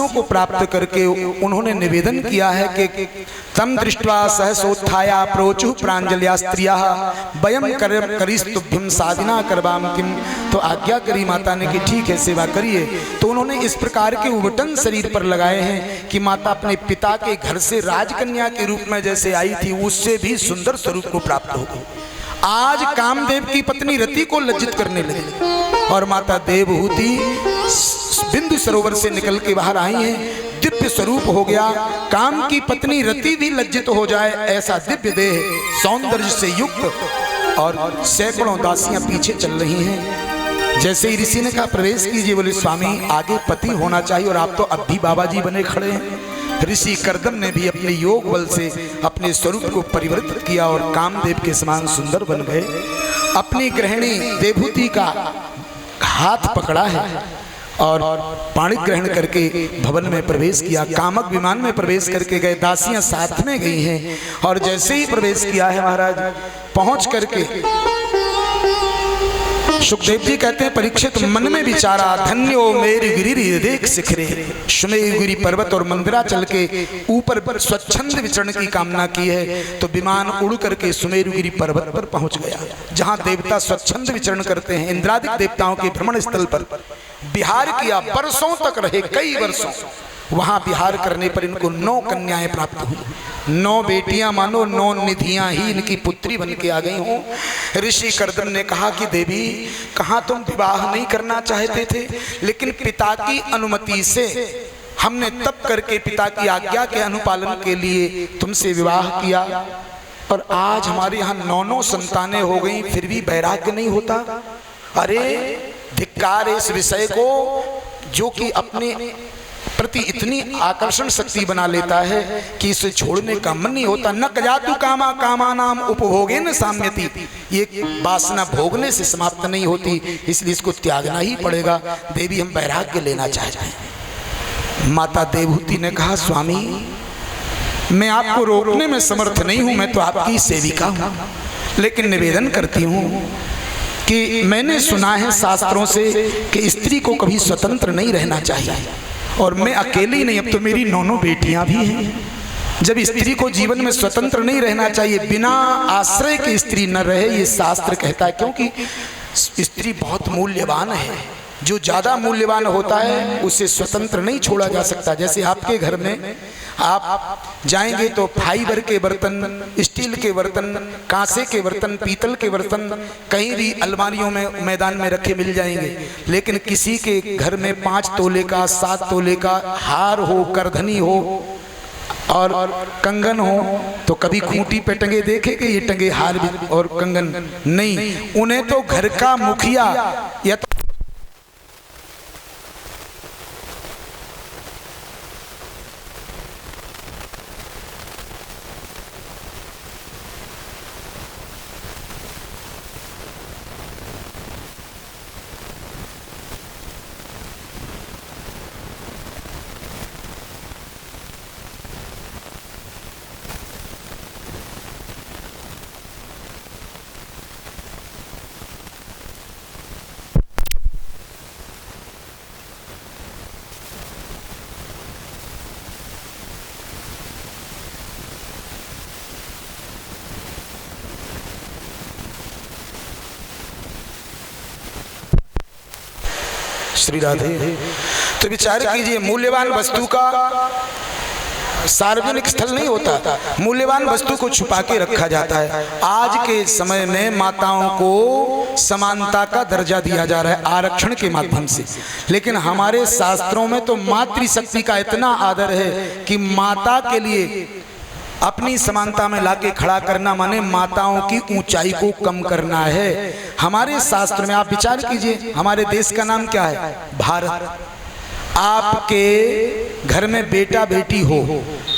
को प्राप्त करके उन्होंने निवेदन किया है कि तम दृष्ट्वा सहसोत्थाया प्रोचु प्रांजल्या स्त्रियः वयम करिस्तुभ्यं साधिना करवाम किम। तो आज्ञा करी माता ने कि ठीक है, सेवा करिए। तो उन्होंने इस प्रकार के उबटन शरीर पर लगाए हैं कि माता अपने पिता के घर से राजकन्या के रूप में जैसे आई थी उससे भी सुंदर स्वरूप को प्राप्त हो गई। आज कामदेव की पत्नी रति को लज्जित करने लगी और माता देवहूति बिंदु सरोवर से निकल के बाहर आई हैं। दिव्य स्वरूप हो गया। काम की पत्नी रति भी लज्जित हो जाए ऐसा दिव्य देह सौंदर्य से युक्त, और सैकड़ों दासियां पीछे चल रही हैं। जैसे ही ऋषि ने कहा प्रवेश कीजिए, बोले स्वामी आगे पति होना चाहिए और आप तो अब भी बाबा जी बने खड़े हैं। ऋषि कर्दम ने भी अपने योग बल से अपने स्वरूप को परिवर्तित किया और कामदेव के समान सुंदर बन गए। अपनी गृहिणी देवहूति का हाथ पकड़ा है और पाणी ग्रहण करके भवन में प्रवेश किया। कामक विमान में प्रवेश करके गए, दासियां साथ में गई हैं और जैसे ही प्रवेश किया है महाराज, पहुंच करके सुखदेव जी कहते हैं परीक्षित मन में विचारा धन्यो मेरी गिरि देख शिखरे। सुमेरुगिरि पर्वत और मंदिराचल के ऊपर स्वच्छंद विचरण की कामना की है तो विमान उड़ करके सुमेरुगिरि पर्वत पर पहुंच गया, जहां देवता स्वच्छंद विचरण करते हैं। इंद्रादिक देवताओं के भ्रमण स्थल पर विहार किया, वर्षों तक रहे, कई वर्षों। वहां विहार करने पर इनको 9 कन्याएं प्राप्त हुई। 9 बेटियां मानो 9 निधियां ही इनकी पुत्री बन के आ गई हों। ऋषि कर्दम ने कहा कि देवी कहाँ तुम विवाह नहीं करना चाहते थे, लेकिन पिता की अनुमति से हमने तप करके पिता की आज्ञा के अनुपालन के लिए तुमसे विवाह किया, और आज हमारे यहाँ 9 संतानें हो गई, फिर भी वैराग्य नहीं होता। अरे धिक्कार इस विषय को जो कि अपने प्रति इतनी आकर्षण शक्ति बना लेता है कि इसे छोड़ने का मन नहीं होता। न कजातु कामा कामानाम उपभोगे न साम्यति। ये वासना भोगने से समाप्त नहीं होती, इसलिए इसको त्यागना ही पड़ेगा। देवी हम वैराग्य लेना चाहते हैं। माता देवहूति ने कहा स्वामी मैं आपको रोकने में समर्थ नहीं हूं, मैं तो आपकी सेविका हूं, लेकिन निवेदन करती हूं कि मैंने सुना है शास्त्रों से कि स्त्री को कभी स्वतंत्र नहीं रहना चाहिए, और मैं अकेली नहीं, अब तो मेरी 9 बेटियां भी हैं। जब स्त्री को जीवन में स्वतंत्र नहीं रहना चाहिए, बिना आश्रय के स्त्री न रहे, ये शास्त्र कहता है, क्योंकि स्त्री बहुत मूल्यवान है। जो ज़्यादा मूल्यवान होता है उसे स्वतंत्र नहीं छोड़ा जा सकता। जैसे आपके घर में आप जाएंगे तो फाइबर के बर्तन, स्टील के बर्तन, कांसे के बर्तन, पीतल के बर्तन कहीं भी अलमारियों में मैदान में रखे मिल जाएंगे, लेकिन किसी के घर में 5 तोले का 7 तोले का हार हो, करधनी हो और कंगन हो तो कभी खूंटी पे टंगे देखे कि ये टंगे हार भी और कंगन नहीं, उन्हें तो घर का मुखिया या तो श्री राधे। तो विचार कीजिए, मूल्यवान वस्तु का सार्वजनिक स्थल नहीं होता, मूल्यवान वस्तु को छुपा के रखा जाता है। आज के समय में माताओं को समानता का दर्जा दिया जा रहा है आरक्षण के माध्यम से, लेकिन हमारे शास्त्रों में तो मातृशक्ति का इतना आदर है कि माता के लिए अपनी समानता में लाके खड़ा करना माने माताओं की ऊंचाई को कम करना है। हमारे शास्त्र में आप विचार कीजिए, हमारे देश का नाम क्या है? भारत। आपके घर में बेटा बेटी हो,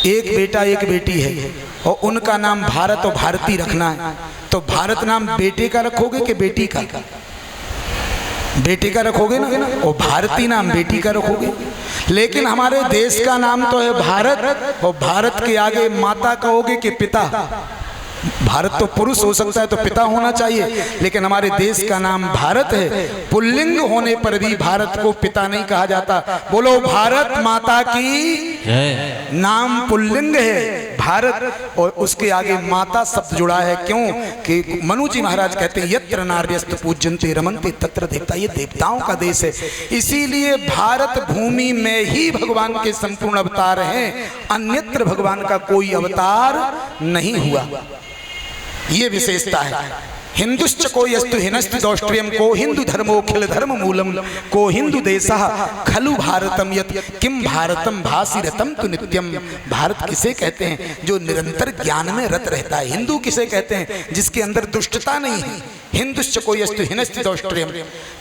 एक बेटा एक बेटी है और उनका नाम भारत और भारती रखना है, तो भारत नाम बेटे का रखोगे कि बेटी का? बेटे का रखोगे ना, और भारती नाम बेटी का रखोगे। लेकिन हमारे देश का नाम तो है भारत, और भारत के आगे माता कहोगे कि पिता? भारत तो पुरुष हो सकता है तो पिता होना चाहिए, लेकिन हमारे देश का नाम भारत है। पुल्लिंग होने पर भी भारत को पिता नहीं कहा जाता। बोलो भारत माता की। नाम पुल्लिंग है भारत, और उसके आगे माता शब्द जुड़ा है। क्यों कि मनु जी महाराज कहते हैं यत्र नार्यस्तु पूज्यन्ते रमन्ते तत्र देवता, ये देवताओं का देश है। इसीलिए भारत भूमि में ही भगवान के संपूर्ण अवतार हैं, अन्यत्र भगवान का कोई अवतार नहीं हुआ। ये विशेषता है। हिंदुश्च को यस्तु हिनस्तु दौष्ट्रियम को हिंदू धर्मो खिल धर्म मूलम को हिंदू देशः खलु भारतम यत् किम भारतम भासी रतम तु नित्यम। भारत किसे कहते हैं? जो निरंतर ज्ञान में रत रहता है। हिंदू किसे कहते हैं? जिसके अंदर दुष्टता नहीं है। हिंदुश्च को यस्तु हिनस्तु दौष्ट्रियम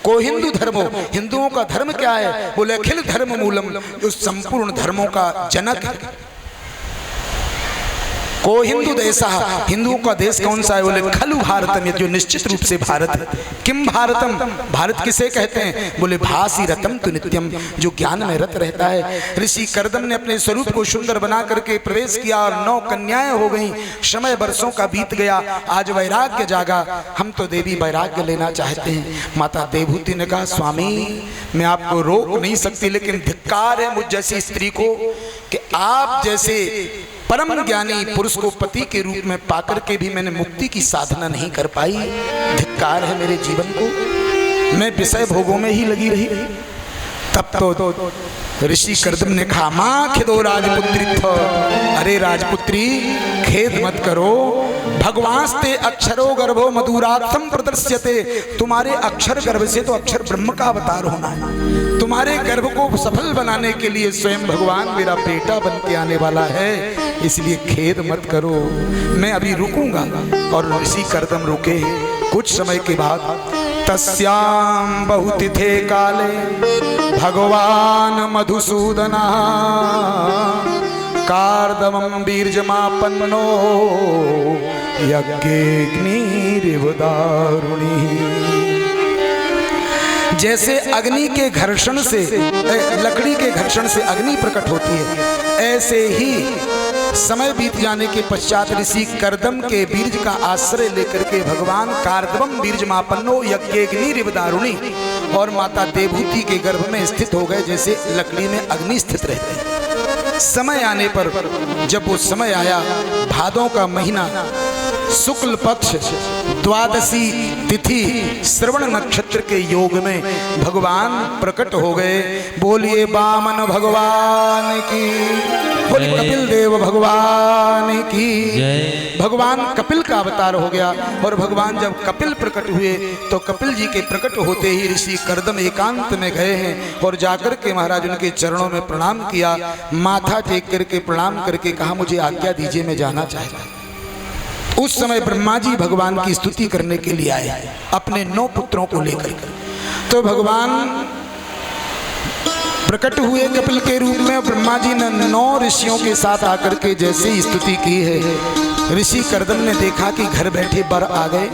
को हिंदू धर्मो, हिंदुओं का धर्म क्या है? बोले अखिल धर्म मूलम, जो संपूर्ण धर्मों का जनक है। को हिंदू देशा, हिंदुओं का देश कौन सा है? बोले खलु भारतम, जो निश्चित रूप से भारत है। किम भारतम, भारत किसे कहते हैं? बोले भासी रतम तु नित्यम, जो ज्ञान में रत रहता है। ऋषि कर्दम ने अपने स्वरूप को सुंदर बना करके प्रवेश किया और 9 कन्याएं हो गई। समय वर्षों का बीत गया, आज वैराग्य जागा। हम तो देवी वैराग्य लेना चाहते हैं। माता देवहूति ने कहा स्वामी मैं आपको रोक नहीं सकती, लेकिन धिक्कार है मुझ जैसी स्त्री को कि आप जैसे परम ज्ञानी पुरुष को पति के रूप में पाकर के भी मैंने मुक्ति की साधना नहीं कर पाई। धिक्कार है मेरे जीवन को, मैं विषय भोगों में ही लगी रही। तब तो ऋषि कर्दम ने कहा मां खेदो राजपुत्री, अरे राजपुत्री खेद मत करो। भगवास्ते अक्षरो गर्भो मधुरार्थम प्रदर्श्यते, तुम्हारे अक्षर गर्भ से तो अक्षर ब्रह्म का अवतार होना है। तुम्हारे गर्भ को सफल बनाने के लिए स्वयं भगवान मेरा बेटा बन के आने वाला है, इसलिए खेद मत करो। मैं अभी रुकूंगा। और ऋषि कर्दम रुके। कुछ समय के बाद तस्याम बहुतिथे काले भगवान मधुसूदना कार्दमं बीर्जमापन्नो यज्ञेऽग्निरिव दारुणी। जैसे अग्नि के घर्षण से, लकड़ी के घर्षण से अग्नि प्रकट होती है, ऐसे ही समय बीत जाने के पश्चात ऋषि कर्दम के बीर्ज का आश्रय लेकर के भगवान कार्दमं बीर्जमापन्नो यज्ञेऽग्निरिव दारुणी और माता देवहूति के गर्भ में स्थित हो गए, जैसे लकड़ी में अग्नि स्थित रहती है। समय आने पर, जब वो समय आया, भादों का महीना, शुक्ल पक्ष, द्वादशी तिथि, श्रवण नक्षत्र के योग में भगवान प्रकट हो गए। बोलिए वामन भगवान की, बोलिए कपिल देव भगवान की। भगवान कपिल का अवतार हो गया। और भगवान जब कपिल प्रकट हुए तो कपिल जी के प्रकट होते ही ऋषि कर्दम एकांत में गए हैं और जाकर के महाराज उनके चरणों में प्रणाम किया। माथा टेक करके प्रणाम करके कहा मुझे आज्ञा दीजिए, मैं जाना चाहता हूं। उस समय ब्रह्मा जी भगवान की स्तुति करने के लिए आए अपने 9 पुत्रों को लेकर। तो भगवान प्रकट हुए कपिल के रूप में। ब्रह्मा जी ने 9 ऋषियों के साथ आकर के जैसे ही स्तुति की है, ऋषि कर्दम ने देखा कि घर बैठे वर आ गए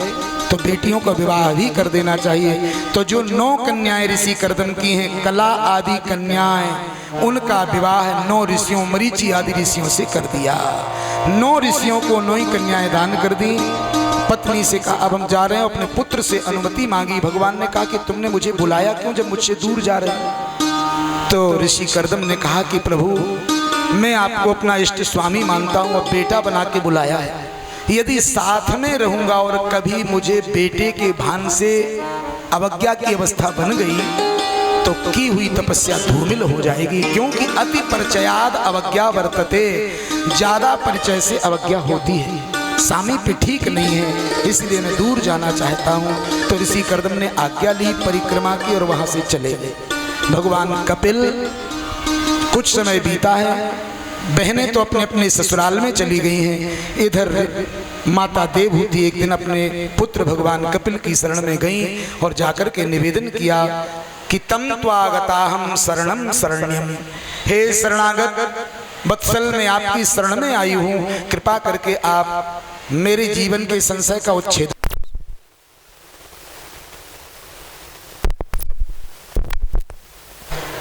तो बेटियों का विवाह भी कर देना चाहिए। तो जो 9 कन्याएं ऋषि कर्दम की हैं, कला आदि कन्याएं, उनका विवाह 9 ऋषियों, मरीचि आदि ऋषियों से कर दिया। 9 ऋषियों को 9 ही कन्याएं दान कर दी। पत्नी से कहा अब हम जा रहे हैं। अपने पुत्र से अनुमति मांगी। भगवान ने कहा कि तुमने मुझे बुलाया क्यों जब मुझसे दूर जा रहे हो? तो ऋषि कर्दम ने कहा कि प्रभु मैं आपको अपना इष्ट स्वामी मानता हूँ, अब बेटा बना के बुलाया है। यदि साथ में रहूंगा और कभी मुझे बेटे के भान से अवज्ञा की अवस्था बन गई तो की हुई तपस्या धूमिल हो जाएगी। क्योंकि अति परिचयाद अवज्ञा वर्तते, ज्यादा परिचय से अवज्ञा होती है, सामीप्य ठीक नहीं है, इसलिए मैं दूर जाना चाहता हूँ। तो ऋषि कर्दम ने आज्ञा ली, परिक्रमा की और वहां से चले गए। भगवान कपिल, कुछ समय बीता है, बहनें तो अपने अपने ससुराल में चली गई हैं। इधर माता देवहूति एक दिन अपने पुत्र भगवान कपिल की शरण में गई और जाकर के निवेदन किया कि तम त्वागताहम शरणम शरण्यम, हे शरणागत वत्सल मैं आपकी शरण में आई हूँ, कृपा करके आप मेरे जीवन के संशय का उच्छेद।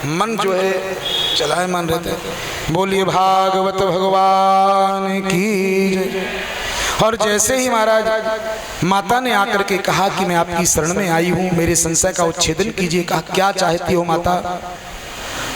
मन जो है चलायमान रहते हैं। बोलिए भागवत भगवान की। और जैसे ही महाराज माता ने आकर के कहा कि मैं आपकी शरण में आई हूँ, मेरे संशय का उच्छेदन कीजिए। कहा क्या चाहती हो माता?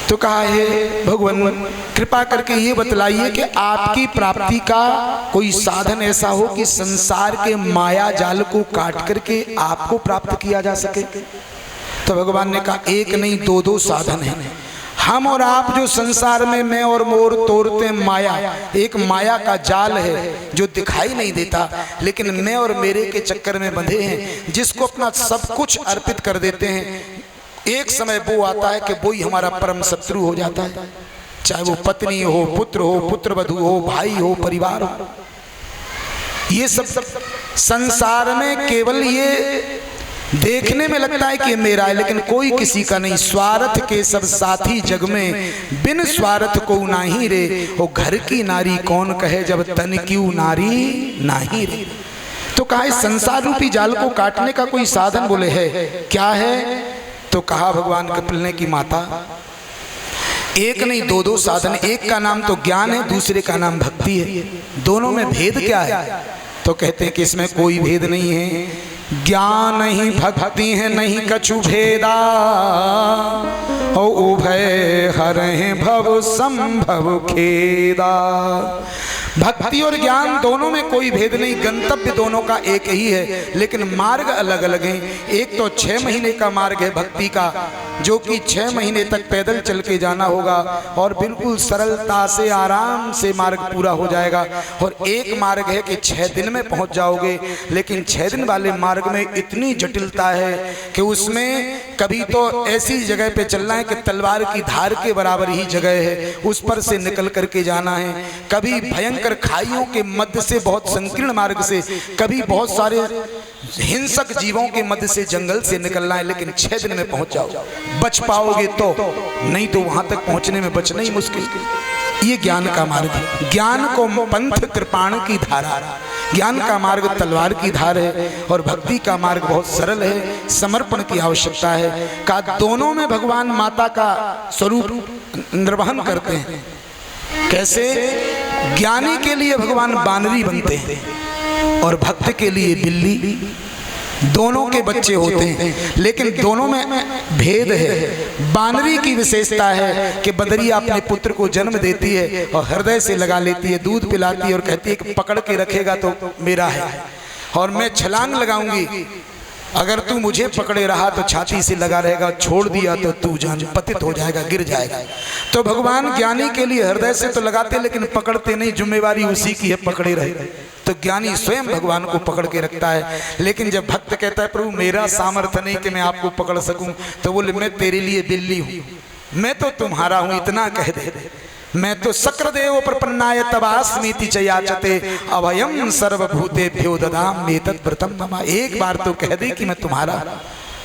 तो कहा हे भगवान कृपा करके ये बतलाइए कि आपकी प्राप्ति का कोई साधन ऐसा हो कि संसार के माया जाल को काट करके आपको प्राप्त किया जा सके। तो भगवान ने कहा एक नहीं दो साधन हैं। हम और आप जो संसार में मैं और मोर तोड़ते माया, एक माया का जाल है जो दिखाई नहीं देता, लेकिन मैं और मेरे के चक्कर में बंधे हैं, जिसको अपना सब कुछ अर्पित कर देते हैं। एक समय वो आता है कि वो ही हमारा परम शत्रु हो जाता है, चाहे वो पत्नी हो, पुत्र वधू हो, भाई हो, परिवार हो। ये सब संसार में केवल ये देखने में लगता है कि मेरा है, लेकिन कोई किसी का नहीं। स्वार्थ के सब साथी जग में, बिन स्वार्थ को नाही रे। वो घर की नारी कौन कहे, जब तन क्यों नारी नाही रे। तो कहा इस संसार रूपी जाल को काटने का कोई साधन? बोले है। क्या है? तो कहा भगवान कपिल ने कि माता एक नहीं दो साधन। एक का नाम तो ज्ञान है, दूसरे का नाम भक्ति है। दोनों में भेद क्या है? तो कहते हैं कि इसमें कोई भेद नहीं है। ज्ञान ही भक्ति है, नहीं कछु भेदा, ओ उभय हरहि भव संभव खेदा। भक्ति और ज्ञान दोनों में कोई भेद नहीं, गंतव्य दोनों का एक ही है, लेकिन मार्ग अलग अलग हैं। एक तो 6 महीने का मार्ग है भक्ति का, जो कि 6 महीने तक पैदल चल के जाना होगा और बिल्कुल सरलता से आराम से मार्ग पूरा हो जाएगा। और एक मार्ग है कि 6 दिन में पहुंच जाओगे, लेकिन 6 दिन वाले मार्ग में इतनी जटिलता है कि उसमें कभी तो ऐसी जगह पे चलना है कि तलवार की धार के बराबर ही जगह है, उस पर से निकल करके जाना है। कभी भयंकर खाइयों के मध्य से, बहुत संकीर्ण मार्ग से, कभी बहुत सारे हिंसक जीवों के मध्य से, जंगल से निकलना है, लेकिन 6 दिन में पहुंच जाओ। बच पाओगे तो, नहीं तो वहां तक पहुंचने में बचना ही मुश्किल। ये ज्ञान का मार्ग है। ज्ञान को पंथ कृपाण की धारा, ज्ञान का मार्ग तलवार की धार है, और भक्ति का मार्ग बहुत सरल है, समर्पण की आवश्यकता है। का दोनों में भगवान माता का स्वरूप निर्वहन करते हैं। कैसे? ज्ञानी के लिए भगवान बानरी बनते हैं और भक्त के लिए बिल्ली। दोनों के बच्चे होते हैं, लेकिन दोनों में भेद है। बानरी की विशेषता है कि बदरिया अपने पुत्र को जन्म देती है और हृदय से लगा लेती है, दूध पिलाती है और कहती है कि पकड़ के रखेगा तो मेरा है, और मैं छलांग लगाऊंगी, अगर तू मुझे पकड़े रहा तो छाती से लगा रहेगा, छोड़ दिया तो तू जान पतित हो जाएगा, गिर जाएगा। तो भगवान ज्ञानी के लिए हृदय से तो लगाते, लेकिन पकड़ते नहीं, जिम्मेवारी उसी की है, पकड़े रहे। तो ज्ञानी स्वयं भगवान को पकड़ के रखता है। लेकिन जब भक्त कहता है प्रभु मेरा सामर्थ्य नहीं कि मैं आपको पकड़ सकूं, तो बोले मैं तेरे लिए बिल्ली हूं, मैं तो तुम्हारा हूं, इतना कह दे। मैं तो शक्रदेव प्रपन्नाय तवास्मीति च याचते अभयम सर्वभूतेभ्यो ददामि तद्व्रतम मम। एक बार तो कह दे कि मैं तुम्हारा,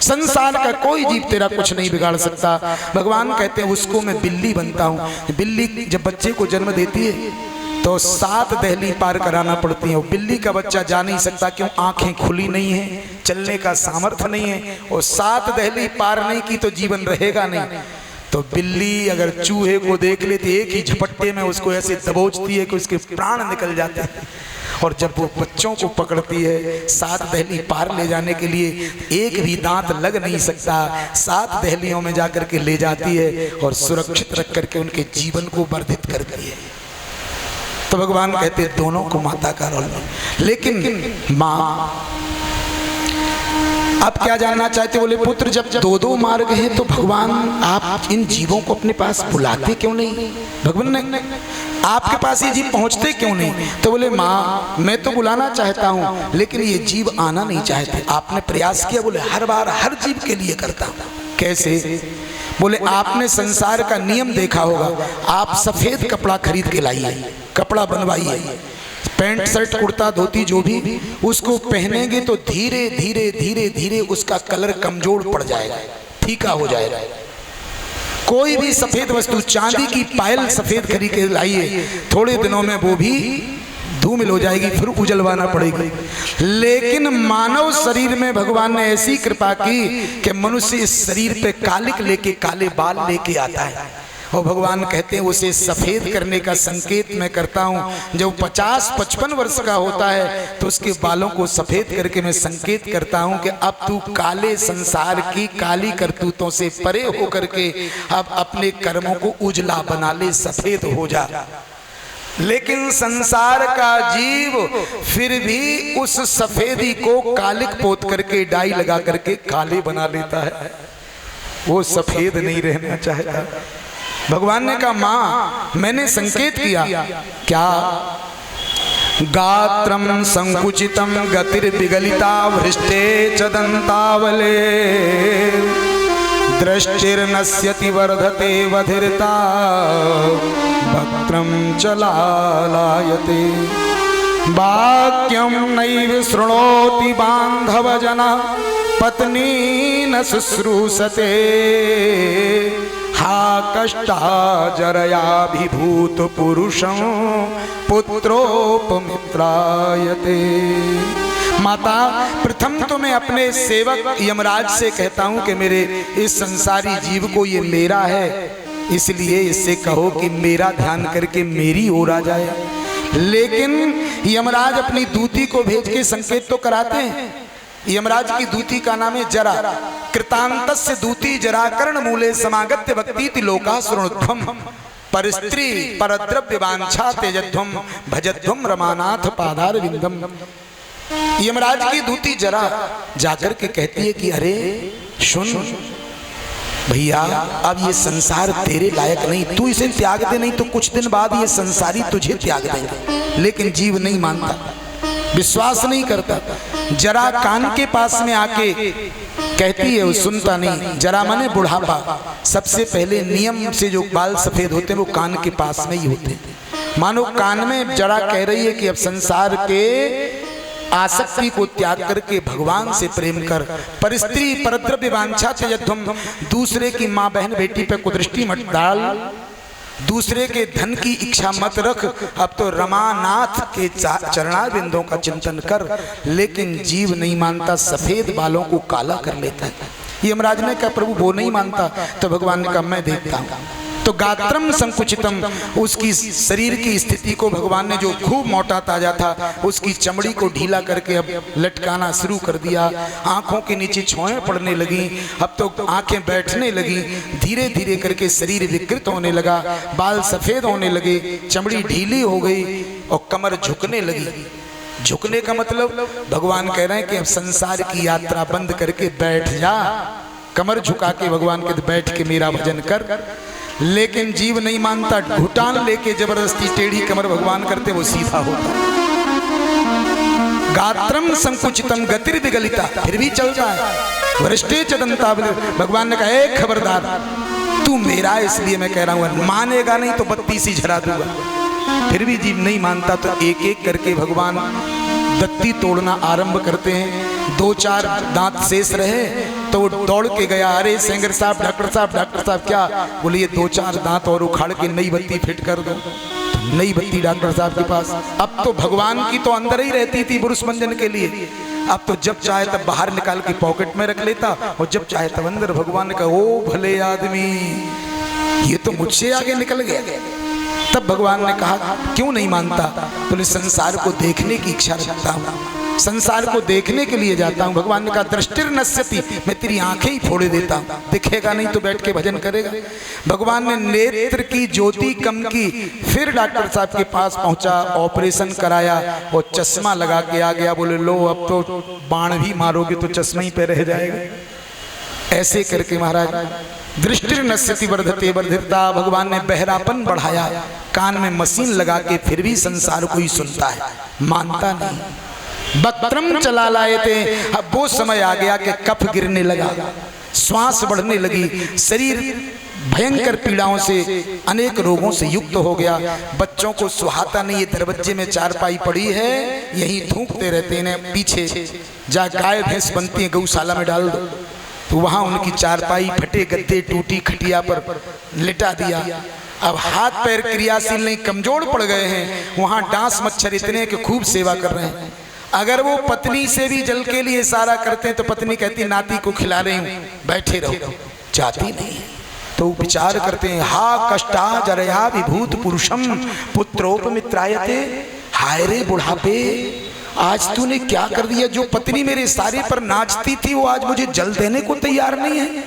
संसार का कोई जीव तेरा कुछ नहीं बिगाड़ सकता। भगवान कहते हैं उसको मैं बिल्ली बनता हूँ। बिल्ली जब बच्चे को जन्म देती है तो 7 दहली पार कराना पड़ती है। बिल्ली का बच्चा जा नहीं सकता, क्यों? आंखें खुली नहीं है, चलने का सामर्थ्य नहीं है, और 7 दहली पार नहीं की तो जीवन रहेगा नहीं। तो बिल्ली अगर चूहे को देख लेती, एक ही झपट्टे में उसको ऐसे दबोचती है कि उसके प्राण निकल जाते हैं। और जब वो बच्चों को पकड़ती है 7 दहली पार ले जाने के लिए, एक भी दांत लग नहीं सकता, 7 दहलियों में जाकर के ले जाती है और सुरक्षित रख करके उनके जीवन को वर्धित करती है। तो भगवान कहते हैं दोनों को माता का रोल। लेकिन माँ अब क्या जानना चाहते? बोले पुत्र जब 2 मार्ग हैं तो भगवान आप इन जीवों को अपने पास बुलाते क्यों नहीं? भगवान ने आपके पास ये जीव पहुंचते क्यों नहीं? तो बोले माँ मैं तो बुलाना चाहता हूँ, लेकिन ये जीव आना नहीं चाहते। आपने प्रयास किया? बोले हर बार हर जीव के लिए करता हूँ। कैसे? बोले आपने संसार का नियम देखा होगा। आप सफेद कपड़ा खरीद के लाइए, कपड़ा बनवाइए, पैंट शर्ट कुर्ता धोती जो भी, उसको पहनेंगे तो धीरे धीरे धीरे धीरे उसका कलर कमजोर पड़ जाएगा, फीका हो जाएगा। कोई भी सफेद वस्तु, चांदी की पायल सफेद खरीद के लाइए, थोड़े दिनों में वो भी धूमिल हो जाएगी, फिर उजलवाना पड़ेगी। लेकिन मानव शरीर में भगवान ने ऐसी कृपा की कि मनुष्य इस शरीर पे कालिक लेके, काले बाल लेके आता है। और भगवान कहते हैं उसे सफेद करने का संकेत मैं करता हूँ। जब 50-55 वर्ष का होता है तो उसके बालों को सफेद करके मैं संकेत करता हूँ कि अब तू काले संसार की काली करतूतों से परे होकर के अब अपने कर्मों को उजला बना ले, सफेद हो जा। लेकिन संसार का जीव फिर भी उस सफेदी को कालिक पोत करके डाई लगा करके काले बना लेता है, वो सफेद नहीं रहना चाहता। भगवान ने कहा मां मैंने संकेत किया क्या? गात्रम संकुचितम गतिर्विगलिता वृष्टे च दंतावले दृष्टिर्नश्यति वर्धते वधिरता वक्त्रम च लालायते वाक्यम नैव शृणोति बांधव जना पत्नी न शुश्रूषते हा कष्टा जरयाभिभूत पुरुषं पुत्रोपमित्रायते। माता प्रथम तो मैं अपने सेवक यमराज से कहता हूं कि मेरे इस संसारी जीव को ये मेरा है, इसलिए इससे कहो कि मेरा ध्यान करके मेरी ओर आ जाए। लेकिन यमराज अपनी दूती को भेज के संकेत तो कराते हैं। यमराज की दूती का नाम है जरा। कृतांतस्य दूती जरा कर्ण मूले समागत्य भक्ति लोका शृणुध्वम परस्त्री परद्रव्य वांछा तेजध्वम भजध्वम रमानाथ पादार विंदम। यमराज की दूती जरा जाकर के कहती है कि अरे सुन भैया, अब ये संसार तेरे लायक नहीं, तू इसे त्याग दे, नहीं तो कुछ दिन बाद ये संसारी तुझे त्याग देंगे। लेकिन जीव नहीं मानता, विश्वास नहीं करता। जरा कान के पास में आके कहती है, वो सुनता नहीं। जरा माने बुढ़ापा। सबसे पहले नियम से जो बाल सफेद होते हैं वो कान के पास में ही होते हैं। मानो कान में जरा कह रही है कि अब संसार के आसक्ति को त्याग करके भगवान से प्रेम कर। परिस्त्री परद्रव्य वांछा तेजध्वम, दूसरे की माँ बहन बेटी पे कुदृष्टि मत डाल, दूसरे के धन की इच्छा मत रख, अब तो रमानाथ के चरणारविंदों का चिंतन कर। लेकिन जीव नहीं मानता, सफेद बालों को काला कर लेता है। यमराज ने कहा प्रभु वो नहीं मानता, तो भगवान ने कहा मैं देखता हूँ। तो गात्रम संकुचितम, उसकी शरीर की स्थिति को भगवान ने, जो खूब मोटा ताजा था, उसकी चमड़ी को ढीला करके अब लटकाना शुरू कर दिया। आंखों के नीचे छोएं पड़ने लगी, अब तो आंखें बैठने लगी। धीरे धीरे करके शरीर विकृत होने लगा, बाल सफेद होने लगे, चमड़ी ढीली हो गई और कमर झुकने लगी। झुकने का मतलब भगवान कह रहे हैं कि अब संसार की यात्रा बंद करके बैठ जा। कमर झुका के भगवान के बैठ के मेरा भजन कर। लेकिन जीव नहीं मानता, घुटान लेके जबरदस्ती टेढ़ी कमर भगवान करते, वो सीधा होता। गात्रम संकुचितम गतिर्विगलिता, फिर भी चलता है। वरिष्ठे चदंतावले, भगवान ने कहा खबरदार, तू मेरा इसलिए मैं कह रहा हूं, मानेगा नहीं तो बत्ती सी झरा दूंगा। फिर भी जीव नहीं मानता, तो एक एक करके भगवान दत्ती तोड़ना आरंभ करते हैं। 2-4 दांत शेष रहे तो वो दौड़ के गया, अरे सेंगर साहब, डॉक्टर साहब क्या? बोले ये 2-4 दांत और उखाड़ के नई बत्ती फिट कर दो। नई बत्ती डॉक्टर साहब के पास। अब तो भगवान की तो अंदर ही रहती थी बुरुष मंजन के लिए, अब तो जब चाहे तब बाहर निकाल के पॉकेट में रख लेता और जब चाहे तब अंदर। भगवान ने कहा ओ भले आदमी, ये तो मुझसे आगे निकल गया। तब भगवान ने कहा क्यों नहीं मानता? बोले संसार को देखने की इच्छा रखता हूँ, संसार को देखने के लिए जाता हूँ। भगवान ने कहा दृष्टिर नश्यति, मैं तेरी आंखें ही फोड़े देता हूँ, दिखेगा नहीं तो बैठ के भजन करेगा। भगवान ने नेत्र की ज्योति कम की, फिर डॉक्टर साहब के पास पहुंचा, ऑपरेशन कराया और चश्मा लगा के आ गया। बोले लो अब तो बाण भी मारोगे तो चश्मा ही पे रह जाएगा। ऐसे करके महाराज दृष्टि नश्यति वर्धते वर्धिता, भगवान ने बहरापन बढ़ाया, कान में मशीन लगा के, फिर भी संसार को ही सुनता है, मानता नहीं। वक्त्रम चला लाए थे, अब वो समय आ गया कि कफ गिरने लगा, श्वास बढ़ने लगी, शरीर भयंकर पीड़ाओं से, अनेक रोगों से युक्त हो गया। बच्चों को सुहाता नहीं, ये दरवाजे में चारपाई पड़ी है, यही थूकते रहते हैं। पीछे जा गाय भैंस बनती है, गौशाला में डाल दो, तो वहां उनकी चारपाई, फटे गद्दे, टूटी खटिया पर लिटा दिया। अब हाथ पैर क्रियाशील नहीं, कमजोर पड़ गए हैं। वहां डांस मच्छर इतने कि खूब सेवा कर रहे हैं। अगर वो पत्नी से भी जल के लिए इशारा करते हैं तो पत्नी कहती नाती को खिला रही हूं, बैठे रहो, जाती नहीं। तो विचार करते हैं, हा कष्टा जरया विभूत पुरुषम पुत्रोपमित्रायते। हाय रे बुढ़ापे, आज तूने क्या कर दिया। जो पत्नी मेरे सारे पर नाचती थी वो आज मुझे जल देने को तैयार नहीं है।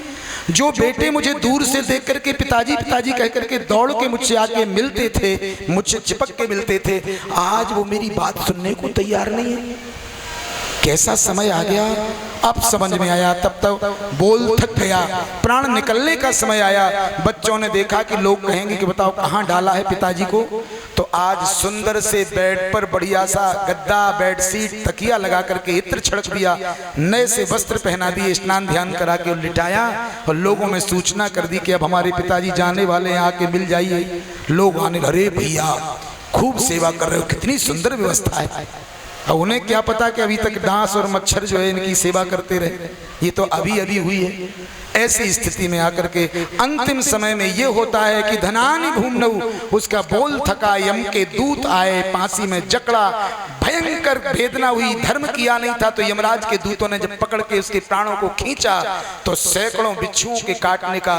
जो बेटे मुझे दूर से देख करके पिताजी पिताजी कह करके दौड़ के मुझसे आके मिलते थे, मुझसे चिपक के मिलते थे, आज वो मेरी बात सुनने को तैयार नहीं है। कैसा समय आ गया, अब समझ में आया। तब तक बोल थक गया, प्राण निकलने का समय आया। बच्चों ने देखा कि लोग कहेंगे कि बताओ कहाँ डाला है पिताजी को। तो आज सुंदर से बेड पर बढ़िया सा गद्दा, बेडशीट, तकिया लगा करके इत्र छिड़क दिया, नए से वस्त्र पहना दिए, स्नान ध्यान करा के लिटाया और लोगों में सूचना कर दी कि अब हमारे पिताजी जाने वाले हैं, आके मिल जाइए। लोग आने, अरे भैया खूब सेवा कर रहे हो, कितनी सुंदर व्यवस्था है। और उन्हें क्या पता कि अभी तक डांस और मच्छर जो है इनकी सेवा करते रहे, ये तो अभी अभी हुई है। ऐसी स्थिति में आकर के अंतिम समय में ये होता है कि धनानि भूमनऊ, उसका बोल थका, यम के दूत आए, फांसी में जकड़ा, भयंकर वेदना हुई। धर्म किया नहीं था तो यमराज के दूतों ने जब पकड़ के उसके प्राणों को खींचा तो सैकड़ों बिच्छुओं के काटने का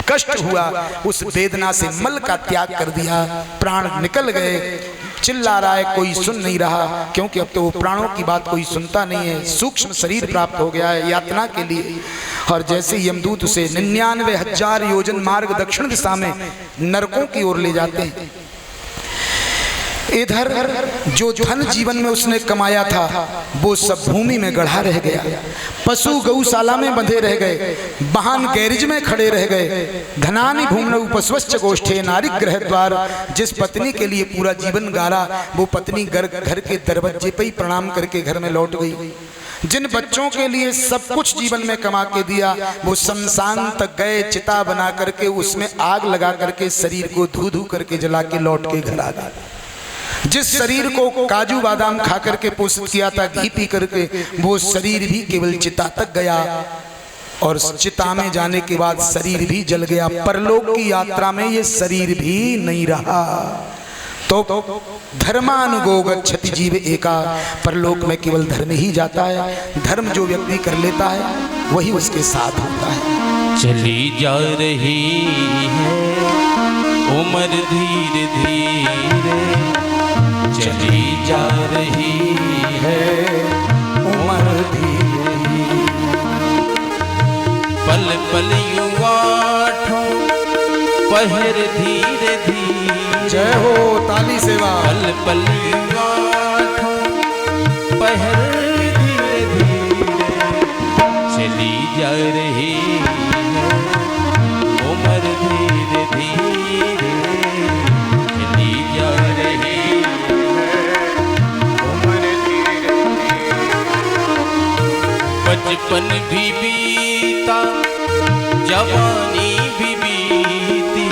कष्ट हुआ। उस वेदना से मल का त्याग कर दिया, प्राण निकल गए। चिल्ला रहा है, कोई सुन नहीं रहा, क्योंकि अब तो वो प्राणों की बात कोई सुनता नहीं है। सूक्ष्म शरीर प्राप्त हो गया है यातना के लिए। और जैसे यमदूत उसे 99,000 योजन मार्ग दक्षिण दिशा में नरकों की ओर ले जाते हैं। इधर जो धन जीवन में उसने कमाया था वो सब भूमि में गढ़ा रह गया। पशु गौशाला में बंधे रह गए, वाहन गैरेज में खड़े रह गए। धनानि भूमनऊ पशुश्च गोष्ठे नारी गृह द्वार। जिस पत्नी के लिए पूरा जीवन गारा, वो पत्नी घर के दरवाजे पे ही प्रणाम करके घर में लौट गई। जिन बच्चों के लिए सब कुछ जीवन में कमा के दिया, वो शमशान तक गए, चिता बना करके उसमें आग लगा करके शरीर को धू धू करके जला के लौट के घर आ गए। जिस शरीर को काजू बादाम खा करके पोषित किया था, घी पी करके, वो शरीर भी केवल चिता तक गया। और चिता में जाने के बाद शरीर भी जल गया। परलोक की यात्रा में ये शरीर भी नहीं रहा। तो धर्मानुगो गच्छति जीव एका, परलोक में केवल धर्म ही जाता है। धर्म जो व्यक्ति कर लेता है वही उसके साथ होता है। चली जा रही है उम्र धीरे धीरे, चली जा रही है उम्र धीरे धीरे, पल पल युवा पहर धीरे धीरे। जय हो, ताली सेवा। पल पल युवा पहर धीरे धीरे, चली जा रही है उम्र धीरे धीरे, चली जा रही बचपन भी बीता, जवानी भी बीती,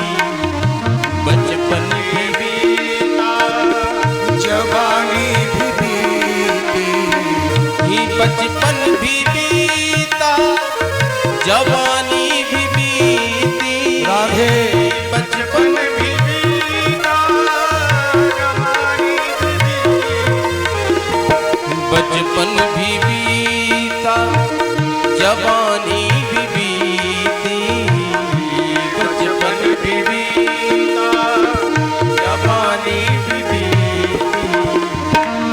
बचपन भी बीता, जवानी भी बीती, ही बचपन भी बीता, जवानी भी बीती, राधे। बचपन भी बीता, जवानी भी बीती, बचपन भी बीता, जवानी भी बीती, बचपन भी बीता, जवानी भी बीती,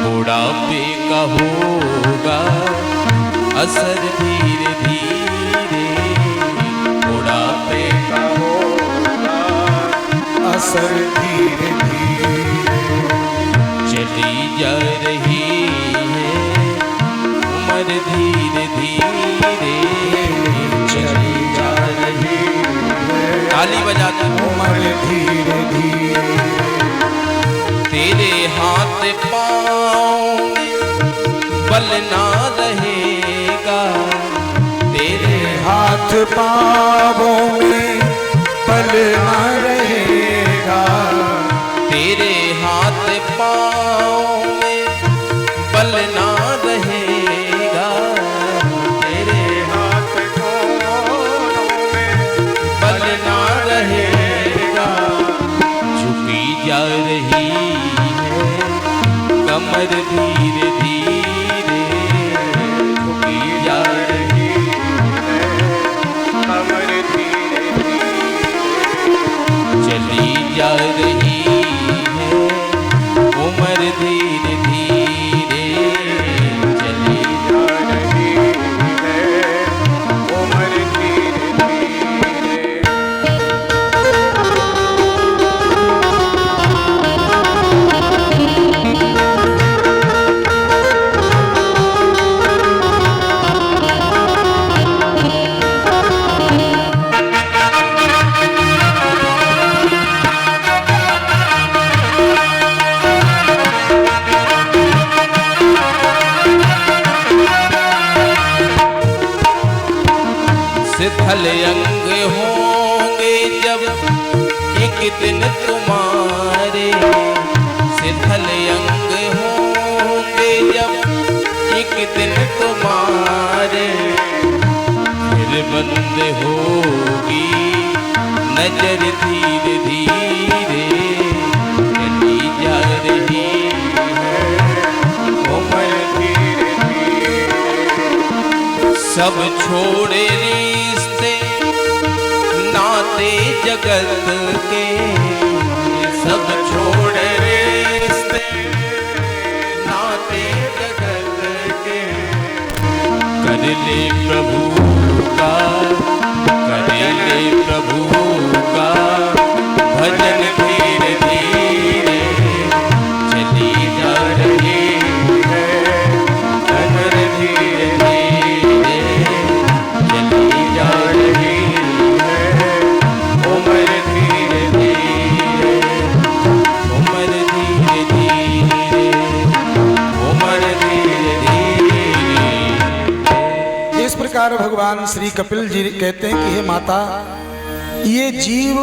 बुढ़ापे का होगा असर धीरे धीरे, बुढ़ापे का होगा असर धीरे धीरे, चली जा रही है उम्र धीरे धीरे, चली जा रही है। ताली बजाते उम्र धीरे धीरे, तेरे हाथ पाँव बल ना रहेगा, तेरे हाथ पाँवों में बल ना रहेगा, तेरे हाथ पाँव में बल ना रहेगा, तेरे हाथ पाँव में बल ना रहेगा, झुकी जा रही है कमर धीरे धीरे, झुकी जा रही है कमर धीरे धीरे, शिथिल अंग होंगे जब एक दिन तुम्हारे, शिथिल अंग होंगे जब एक दिन तुम्हारे, फिर बंद होगी नजर धीरे धीरे, चली जा रही है उम्र धीरे धीरे। सब छोड़े रिश्ते नाते जगत के, सब छोड़े रिश्ते नाते जगत के, कर ले प्रभु का, कर ले प्रभु का भजन धीरे धीरे, चली जा रही है उम्र धीरे धीरे, चली जा रही है उम्र धीरे धीरे, उम्र धीरे धीरे, उम्र धीरे धीरे। इस प्रकार भगवान श्री कपिल जी कहते हैं कि हे माता, ये जीव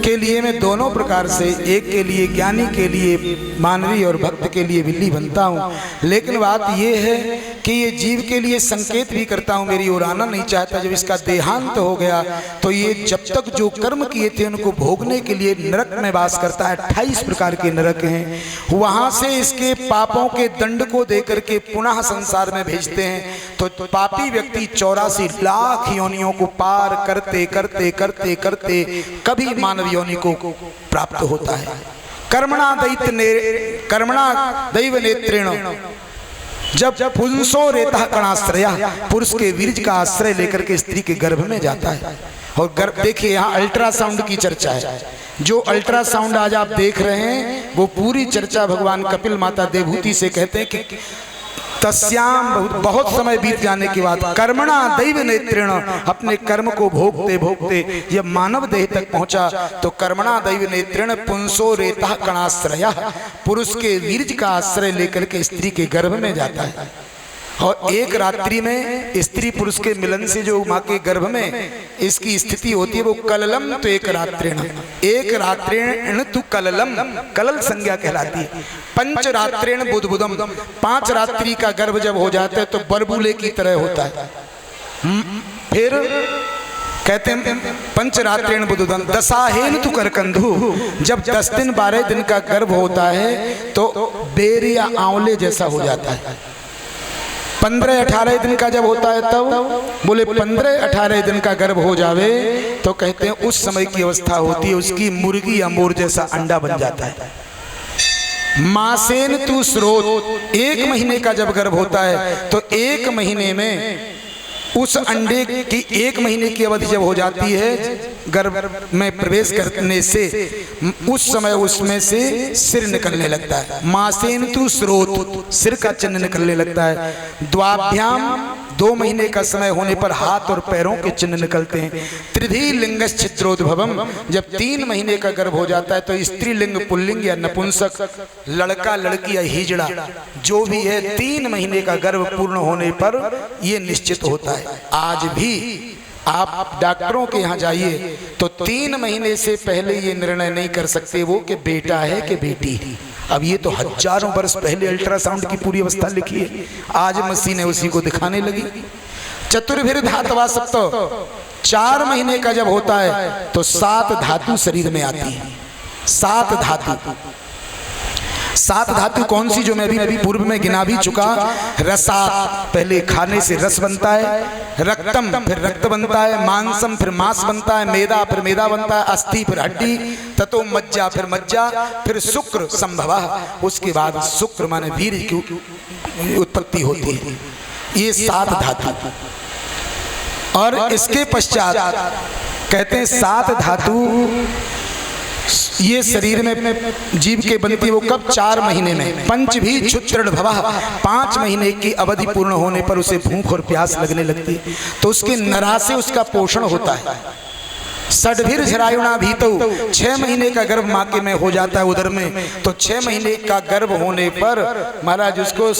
के लिए मैं दोनों प्रकार से, एक के लिए ज्ञानी के लिए मानवी और भक्त के लिए बिल्ली बनता हूँ, लेकिन बात ये है कि ये जीव के लिए संकेत भी करता हूँ, मेरी ओर आना नहीं चाहता। जब इसका देहांत हो गया तो ये जब तक जो कर्म किए थे उनको भोगने के लिए नरक में वास करता है। 28 प्रकार के नरक हैं, वहाँ से इसके पापों के दंड को देकर के पुनः संसार में भेजते हैं। तो पापी व्यक्ति 84 लाख योनियों को पार करते करते करते करते कभी मानव योनि को प्राप्त होता है। कर्मणा दैव नेत्रेण, जब पुंसो रेता कणाश्रया, पुरुष के वीर्ज का आश्रय लेकर के स्त्री के गर्भ में जाता है। और गर्भ देखिए, यहाँ अल्ट्रासाउंड की चर्चा है। जो अल्ट्रासाउंड आज आप देख रहे हैं वो पूरी चर्चा भगवान कपिल माता देवहूति से कहते हैं कि तस्याम, बहुत समय बीत जाने के बाद कर्मणा दैव नेत्रेण, अपने कर्म को भोगते भोगते जब मानव देह तक पहुंचा तो कर्मणा दैव नेत्रेण पुंसो रेता कणाश्रया, पुरुष के वीर्ज का आश्रय लेकर के स्त्री के गर्भ में जाता है। और एक रात्रि में स्त्री पुरुष के मिलन से जो माँ के गर्भ में इसकी स्थिति होती है वो कललम तो एक रात्रेण तु कललम, कलल संज्ञा कहलाती है। पंच रात्रेण बुधबुदम, 5 रात्रि का गर्भ जब हो जाता है तो बरबूले की तरह होता है। फिर कहते हैं पंचरात्रेण बुधुदम दशाहेन तु करकंधु, जब 10 दिन 12 दिन का गर्भ होता है तो बेर या आंवले जैसा हो जाता है। 15-18 दिन का जब होता है तब बोले 15-18 दिन का गर्भ हो जावे तो कहते हैं उस समय की अवस्था होती है उसकी मुर्गी या मोर जैसा अंडा बन जाता है। मासेन तु स्रोत, 1 महीने का जब गर्भ होता है तो 1 महीने में उस अंडे की 1 महीने की अवधि जब हो जाती है गर्भ में प्रवेश करने से उस समय उसमें से सिर निकलने लगता है। मासेन तु स्रोत, सिर का चिन्ह निकलने लगता है। द्वाभ्याम, 2 महीने का समय होने पर हाथ और पैरों के चिन्ह निकलते हैं। त्रिधी लिंगस छिद्रोद्भवम, जब 3 महीने का गर्भ हो जाता है तो स्त्रीलिंग, पुल्लिंग या नपुंसक, लड़का लड़की या हिजड़ा जो भी है 3 महीने का गर्भ पूर्ण होने पर यह निश्चित होता है। आज भी आप डॉक्टरों के यहाँ जाइए तो 3 महीने से पहले ये निर्णय नहीं कर सकते वो कि बेटा है कि बेटी है। अब ये तो हजारों वर्ष पहले अल्ट्रासाउंड की पूरी अवस्था लिखी है, आज मशीनें उसी को दिखाने लगी। चतुर्भिर धातवा सप्त, 4 महीने का जब होता है तो 7 धातु शरीर में आती है। 7 धातु, 7 धातु कौन सी जो मैं अभी पूर्व में गिना भी चुका। रसात, पहले खाने से रस बनता है। रक्तम, फिर रक्त बनता है। मांसम, फिर मांस बनता है। मेदा, फिर मेदा बनता है। अस्थि, फिर हड्डी। ततो मज्जा, फिर मज्जा। फिर शुक्र संभवा, उसके बाद शुक्र माने वीर की उत्पत्ति होती है। ये 7 धातु। और इसके पश्चात कहते हैं 7 धातु ये शरीर में जीव के बनती है वो कब? 4 महीने में। पंच भी क्षुत्रण भवा, 5 महीने की अवधि पूर्ण होने पर उसे भूख और प्यास लगने लगती है तो उसके नरा से उसका पोषण होता है। षड्भिर झरायुणा भीतौ, 6 महीने का गर्भ माँ के में हो जाता है उदर में, तो 6 महीने का गर्भ होने पर महाराज उसको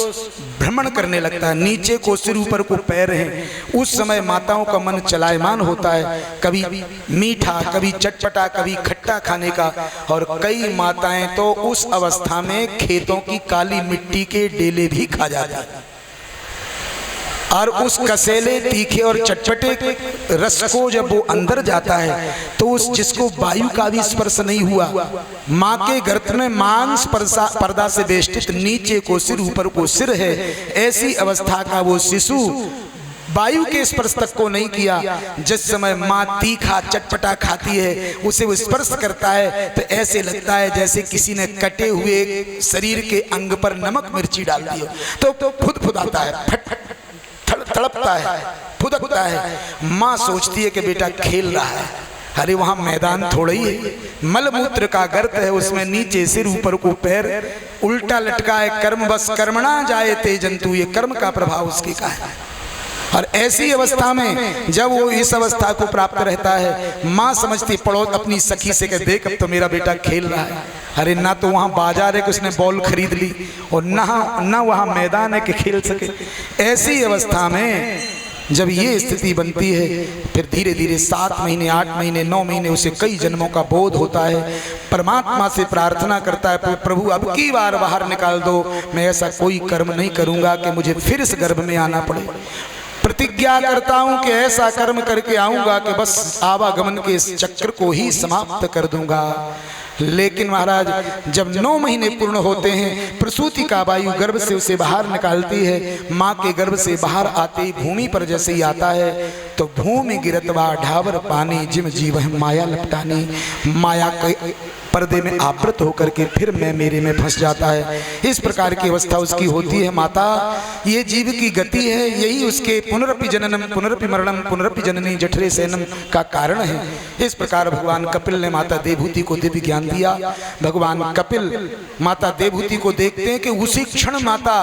भ्रमण करने लगता है, नीचे को सिर ऊपर को पैर हैं। उस समय माताओं का मन चलायमान होता है, कभी मीठा, कभी चटपटा, कभी खट्टा खाने का। और कई माताएं तो उस अवस्था में खेतों की काली मिट्टी के डेले भी खा जाती हैं। और उस कसेले, तीखे और चटपटे रस को जब वो अंदर जाता है तो उस जिसको वायु का भी स्पर्श नहीं हुआ, माँ के गर्भ में मांस पर्दा से बेष्टित, नीचे को सिर ऊपर को सिर है, ऐसी अवस्था का वो शिशु वायु के स्पर्श तक को नहीं किया। जिस समय माँ तीखा चटपटा खाती है, उसे वो स्पर्श करता है तो ऐसे लगता है जैसे किसी ने कटे हुए शरीर के अंग पर नमक मिर्ची डाल दी हो, तो फुदफुदाता है, फट फट तड़पता है, फुदकता है। माँ सोचती है कि बेटा खेल रहा है, अरे वहां मैदान थोड़ा ही है, मलमूत्र का गर्त है, उसमें नीचे सिर ऊपर को पैर उल्टा लटका है। कर्म बस कर्मणा जाए ते जंतु, ये कर्म का प्रभाव उसके का है। और ऐसी अवस्था में जब वो इस अवस्था को प्राप्त रहता है, माँ समझती, पड़ोस अपनी सखी से कह, देख अब तो मेरा बेटा खेल रहा है। अरे ना तो वहाँ बाजार है कि उसने बॉल खरीद ली, और ना वहाँ मैदान है कि खेल सके। ऐसी अवस्था में जब ये स्थिति बनती है, फिर धीरे धीरे 7 महीने, 8 महीने, 9 महीने उसे कई जन्मों का बोध होता है। परमात्मा से प्रार्थना करता है, प्रभु अब की बार बाहर निकाल दो, मैं ऐसा कोई कर्म नहीं करूँगा कि मुझे फिर इस गर्भ में आना पड़े। प्रतिज्ञा करता हूं कि ऐसा कर्म करके आऊंगा कि बस आवागमन के इस चक्र को ही समाप्त कर दूंगा। लेकिन महाराज जब 9 महीने पूर्ण होते हैं, प्रसूति का वायु गर्भ से उसे बाहर निकालती है। माँ के गर्भ से बाहर आते ही भूमि पर जैसे ही आता है तो भूमि गिरतवा ढावर पानी, जिम जीव माया लपटानी, माया के पर्दे में आवृत होकर के फिर मैं मेरे में फंस जाता है। इस प्रकार की अवस्था उसकी होती है। माता ये जीव की गति है, यही उसके पुनरपि जननम पुनरपि मरणम पुनरपि जननी जठरे सैनम का कारण है। इस प्रकार भगवान कपिल ने माता देवहूति को दिव्य ज्ञान दिया। भगवान कपिल माता देवहूति को देखते हैं कि उसी क्षण माता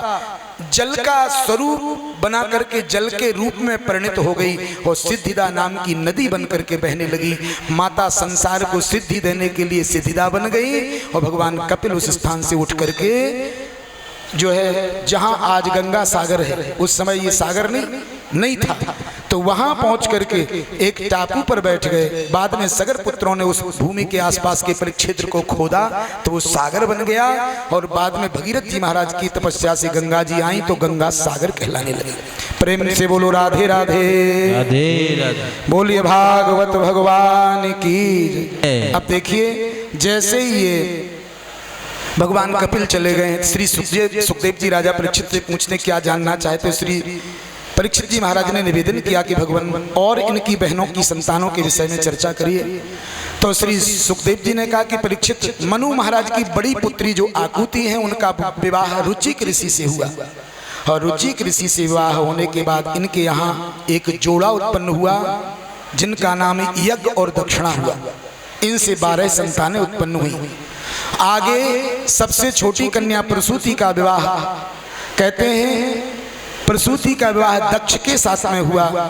जल का स्वरूप बना करके जल के रूप में परिणित हो गई और सिद्धिदा नाम की नदी बन करके बहने लगी। माता संसार को सिद्धि देने के लिए सिद्धिदा बन गई और भगवान कपिल उस स्थान से उठ करके जो है जहां आज गंगा सागर है, उस समय ये सागर नहीं था, तो वहां पहुंच करके एक टापू पर बैठ गए। बाद में सगर पुत्रों ने उस भूमि के आसपास के परिक्षेत्र को खोदा तो वो सागर बन गया और बाद में भगीरथ जी महाराज की तपस्या से गंगा जी आई तो गंगा सागर कहलाने लगी। प्रेम से बोलो राधे राधे, राधे राधे, बोलिए भागवत भगवान की। अब देखिए जैसे ही ये भगवान कपिल चले गए, श्री सुखदेव जी राजा परीक्षित से पूछने क्या जानना चाहते, श्री परीक्षित जी महाराज ने निवेदन किया कि भगवान और इनकी बहनों की संतानों के विषय में चर्चा करिए। तो श्री सुखदेव जी ने कहा कि परीक्षित, मनु महाराज की बड़ी पुत्री जो आकुति है उनका विवाह रुचिक ऋषि से हुआ और रुचिक ऋषि से विवाह होने के बाद इनके यहाँ एक जोड़ा उत्पन्न हुआ जिनका नाम यज्ञ और दक्षिणा हुआ। इनसे 12 संतानें उत्पन्न हुई। आगे सबसे छोटी कन्या प्रसूति का विवाह, कहते हैं प्रसूति का विवाह दक्ष के साथ में हुआ,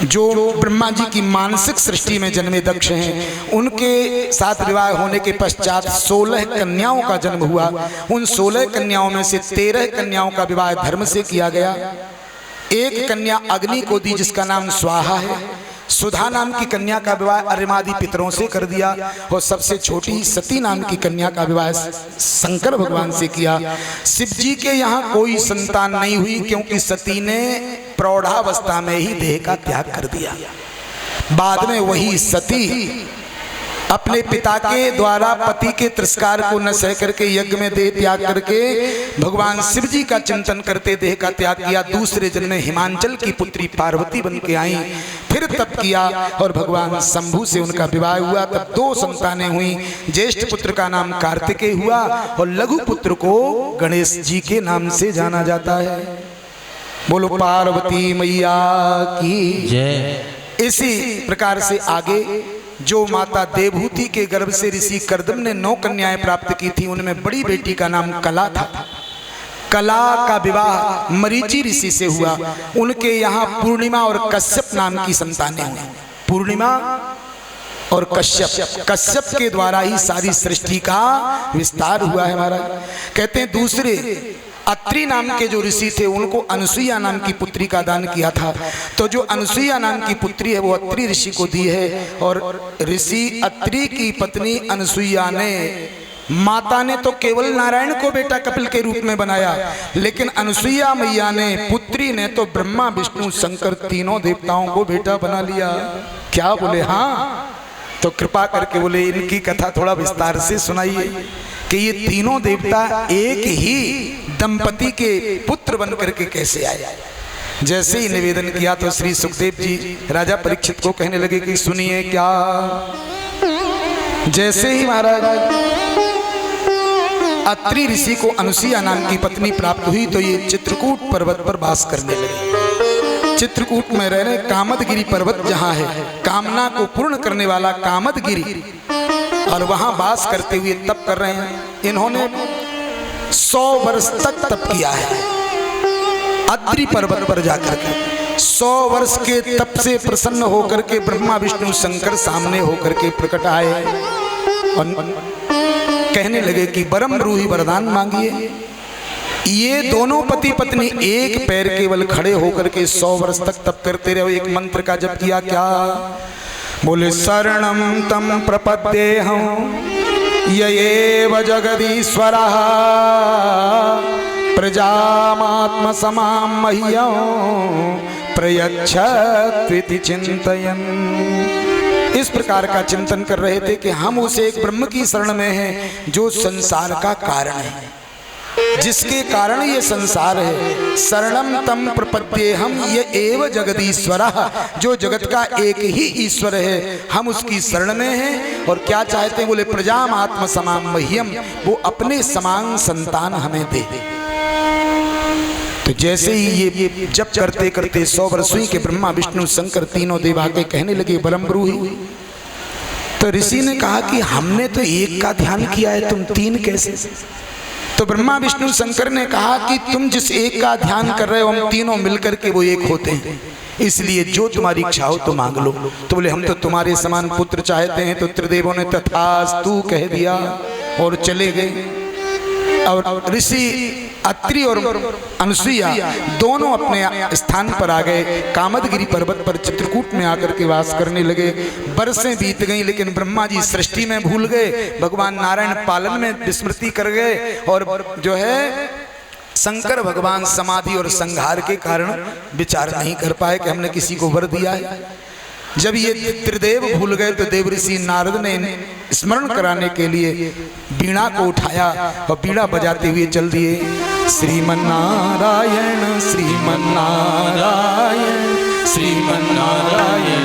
जो ब्रह्मा जी की मानसिक सृष्टि में जन्मे दक्ष हैं। उनके साथ विवाह होने के पश्चात 16 कन्याओं का जन्म हुआ। उन 16 कन्याओं में से 13 कन्याओं का विवाह धर्म से किया गया। एक कन्या अग्नि को दी जिसका नाम स्वाहा है। सुधा नाम की कन्या का विवाह अरिमादि पितरों से कर दिया और सबसे छोटी सती नाम की कन्या का विवाह शंकर भगवान से किया। शिव जी के यहाँ कोई संतान नहीं हुई क्योंकि सती ने प्रौढ़ावस्था में ही देह का त्याग कर दिया। बाद में वही सती अपने पिता के द्वारा पति के तिरस्कार को न सह करके यज्ञ में देह त्याग करके भगवान शिव जी का चिंतन करते देह का त्याग किया। दूसरे जन्म में हिमांचल की पुत्री पार्वती बन के आई, फिर तप किया और भगवान शंभु से उनका विवाह हुआ। तब 2 संतानें हुई। ज्येष्ठ पुत्र का नाम कार्तिकेय हुआ और लघु पुत्र को गणेश जी के नाम से जाना जाता है। बोलो पार्वती मैया की जय। इसी प्रकार से आगे जो माता देवहूति के गर्भ से ऋषि कर्दम ने 9 कन्याएं प्राप्त की थी, उनमें बड़ी बेटी का नाम कला था। कला का विवाह मरीचि ऋषि से हुआ। उनके यहाँ पूर्णिमा और कश्यप नाम की संतानें हुई। पूर्णिमा और कश्यप के द्वारा ही सारी सृष्टि का विस्तार हुआ है महाराज। कहते हैं दूसरे अत्रि नाम के जो ऋषि थे उनको अनसुईया नाम की पुत्री का दान किया था, तो जो अनसुईया नाम की पुत्री है वो अत्रि ऋषि को दी है। और ऋषि अत्रि की पत्नी अनसुईया ने, माता ने तो केवल नारायण को बेटा कपिल के रूप में बनाया, लेकिन अनसुईया मैया ने, पुत्री ने तो ब्रह्मा विष्णु शंकर तीनों देवताओं को बेटा बना लिया। क्या बोले? हाँ। तो कृपा करके बोले इनकी कथा थोड़ा विस्तार से सुनाइए कि ये तीनों देवता एक ही दंपति के पुत्र बन करके कैसे आए। जैसे ही निवेदन किया तो श्री सुखदेव जी राजा परीक्षित को कहने लगे कि सुनिए क्या। जैसे ही महाराज अत्रि ऋषि को अनसुईया नाम की पत्नी प्राप्त हुई तो ये चित्रकूट पर्वत पर वास करने लगे। चित्रकूट में रह रहे कामदगिरी पर्वत जहाँ है, कामना को पूर्ण करने वाला कामदगिरी, और वहां वास करते हुए तप कर रहे हैं। इन्होंने 100 वर्ष तक तप किया है अत्रि पर्वत पर जाकर के। 100 वर्ष के तप से प्रसन्न होकर के ब्रह्मा विष्णु शंकर सामने होकर के प्रकट आए और कहने लगे कि वरम रूही वरदान मांगिए। ये दोनों पति पत्नी एक पैर केवल खड़े होकर के 100 वर्ष तक तप करते रहे। एक मंत्र का जप किया। क्या बोले? शरणम तम प्रपद्येहं ययेव जगदीश्वरः प्रजामात्म समां मह्यं प्रयच्छत्विति चिंतयन्। इस प्रकार का चिंतन कर रहे थे कि हम उसे एक ब्रह्म की शरण में हैं जो संसार का कारण है, जिसके कारण ये संसार है। शरणम तम प्रपद्येहं य एव जगदीश्वरः, जो जगत का एक ही ईश्वर है, हम उसकी शरण में हैं। और क्या चाहते हैं? बोले प्रजाम आत्म समां मह्यम, वो अपने समान संतान हमें दे। तो जैसे ही ये जप करते करते 100 वर्ष हुई कि ब्रह्मा विष्णु शंकर तीनों देव आके कहने लगे वरम ब्रूहि। तो ऋषि ने कहा कि हमने तो एक का ध्यान किया है, तुम तीन कैसे? तो ब्रह्मा विष्णु शंकर ने कहा कि तुम जिस एक का ध्यान कर रहे हो हम तीनों मिलकर के वो एक होते हैं, इसलिए जो तुम्हारी इच्छा हो तो मांग लो। तो बोले हम तो तुम्हारे समान पुत्र चाहते हैं। तो त्रिदेवों ने तथास्तु कह दिया और चले गए। और ऋषि अत्रि और अनसुईया दोनों अपने स्थान पर आ गए। कामदगिरी पर्वत पर चित्रकूट में आकर के वास करने लगे। बरसें बीत गईं, लेकिन ब्रह्मा जी सृष्टि में भूल गए, भगवान नारायण पालन में विस्मृति कर गए, और जो है शंकर भगवान समाधि और संहार के कारण विचार नहीं कर पाए कि हमने किसी को वर दिया है। जब ये त्रिदेव भूल गए तो देव ऋषि नारद ने स्मरण कराने के लिए बीणा को उठाया और बीणा बजाते हुए चल दिए। श्रीमन्नारायण श्रीमन्नारायण श्रीमन्नारायण